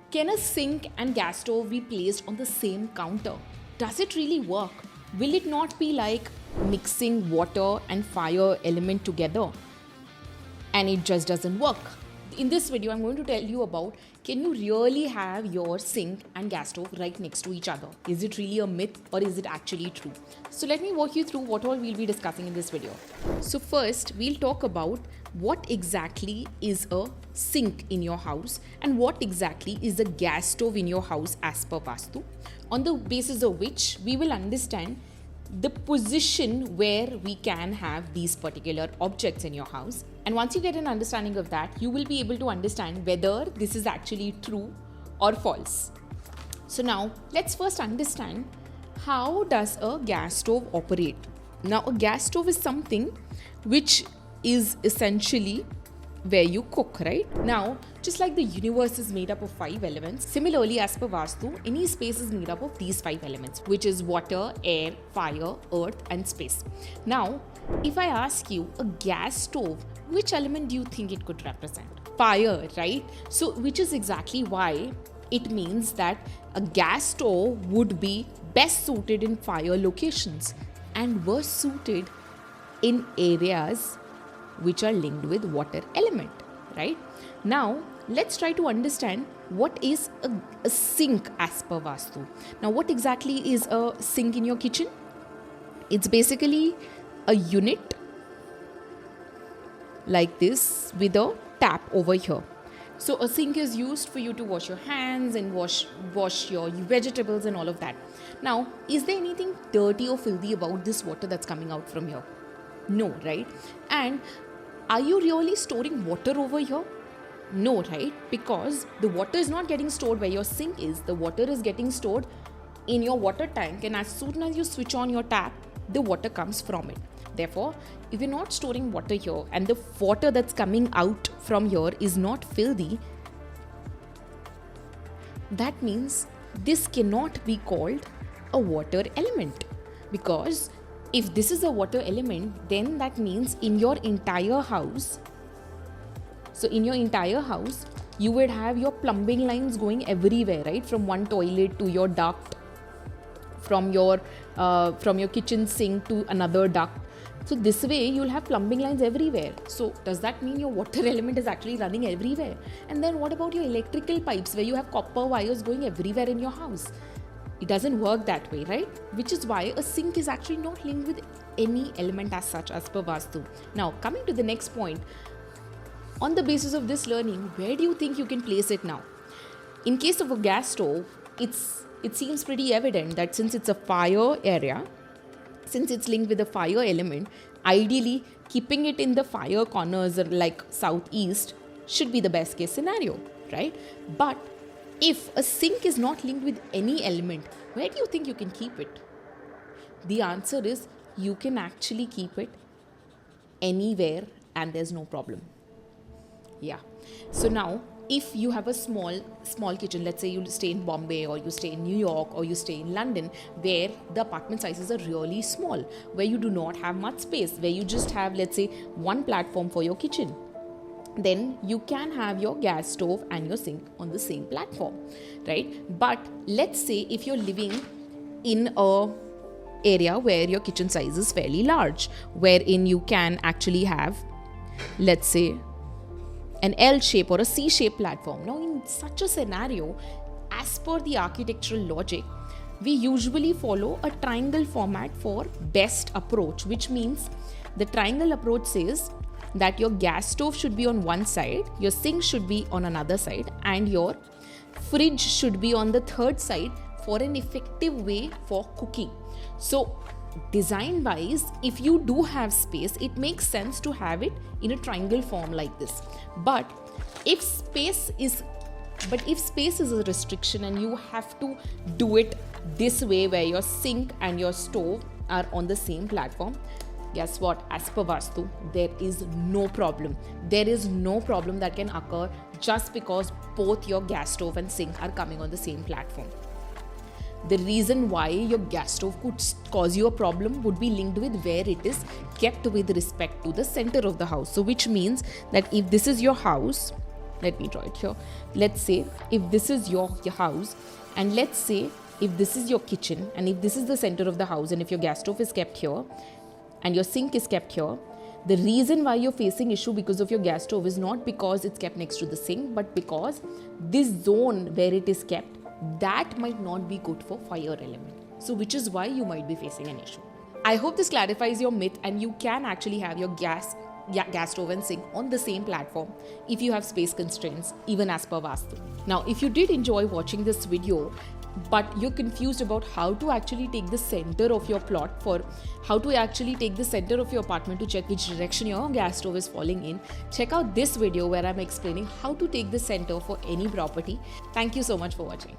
Can a sink and gas stove be placed on the same counter? Does it really work? Will it not be like mixing water and fire element together and it just doesn't work? In this video, I'm going to tell you about, can you really have your sink and gas stove right next to each other? Is it really a myth or is it actually true? So let me walk you through what all we'll be discussing in this video. So first, we'll talk about what exactly is a sink in your house and what exactly is a gas stove in your house as per Vastu, on the basis of which we will understand the position where we can have these particular objects in your house. And once you get an understanding of that, you will be able to understand whether this is actually true or false. So now let's first understand, how does a gas stove operate? Now a gas stove is something which is essentially where you cook, right? Now, just like the universe is made up of 5 elements, similarly as per Vastu, any space is made up of these 5 elements, which is water, air, fire, earth and space. Now, if I ask you a gas stove, which element do you think it could represent? Fire, right? So, which is exactly why it means that a gas stove would be best suited in fire locations and worse suited in areas which are linked with water element, right? Now, let's try to understand what is a sink as per Vastu. Now, what exactly is a sink in your kitchen? It's basically a unit like this with a tap over here. So a sink is used for you to wash your hands and wash your vegetables and all of that. Now, is there anything dirty or filthy about this water that's coming out from here? No, right? And are you really storing water over here? No, right? Because the water is not getting stored where your sink is. The water is getting stored in your water tank, and as soon as you switch on your tap, the water comes from it. Therefore, if you're not storing water here and the water that's coming out from here is not filthy, that means this cannot be called a water element. Because if this is a water element, then that means in your entire house, you would have your plumbing lines going everywhere, right? From one toilet to your duct, from your kitchen sink to another duct. So this way you'll have plumbing lines everywhere. So does that mean your water element is actually running everywhere? And then what about your electrical pipes where you have copper wires going everywhere in your house? It doesn't work that way, right? Which is why a sink is actually not linked with any element as such as per Vastu. Now, coming to the next point, on the basis of this learning, where do you think you can place it now? In case of a gas stove, it seems pretty evident that since it's a fire area, since it's linked with a fire element, ideally keeping it in the fire corners like southeast should be the best case scenario, right? But if a sink is not linked with any element, where do you think you can keep it? The answer is you can actually keep it anywhere and there's no problem. Yeah. So now, if you have a small kitchen, let's say you stay in Bombay or you stay in New York or you stay in London, where the apartment sizes are really small, where you do not have much space, where you just have, let's say, one platform for your kitchen, then you can have your gas stove and your sink on the same platform, right? But let's say if you're living in a area where your kitchen size is fairly large, wherein you can actually have, let's say, an L shape or a C shape platform. Now in such a scenario, as per the architectural logic, we usually follow a triangle format for best approach, which means the triangle approach says that your gas stove should be on one side, your sink should be on another side, and your fridge should be on the third side for an effective way for cooking. So design wise, if you do have space, it makes sense to have it in a triangle form like this. But if space is a restriction and you have to do it this way where your sink and your stove are on the same platform, guess what? As per Vastu, there is no problem. There is no problem that can occur just because both your gas stove and sink are coming on the same platform. The reason why your gas stove could cause you a problem would be linked with where it is kept with respect to the center of the house. So which means that if this is your house let me draw it here. Let's say if this is your house, and let's say if this is your kitchen, and if this is the center of the house, and if your gas stove is kept here and your sink is kept here, the reason why you're facing issue because of your gas stove is not because it's kept next to the sink, but because this zone where it is kept, that might not be good for fire element. So which is why you might be facing an issue. I hope this clarifies your myth, and you can actually have your gas stove and sink on the same platform if you have space constraints, even as per Vastu. Now, if you did enjoy watching this video, but you're confused about how to actually take the center of your plot, for how to actually take the center of your apartment to check which direction your gas stove is falling in, check out this video where I'm explaining how to take the center for any property. Thank you so much for watching.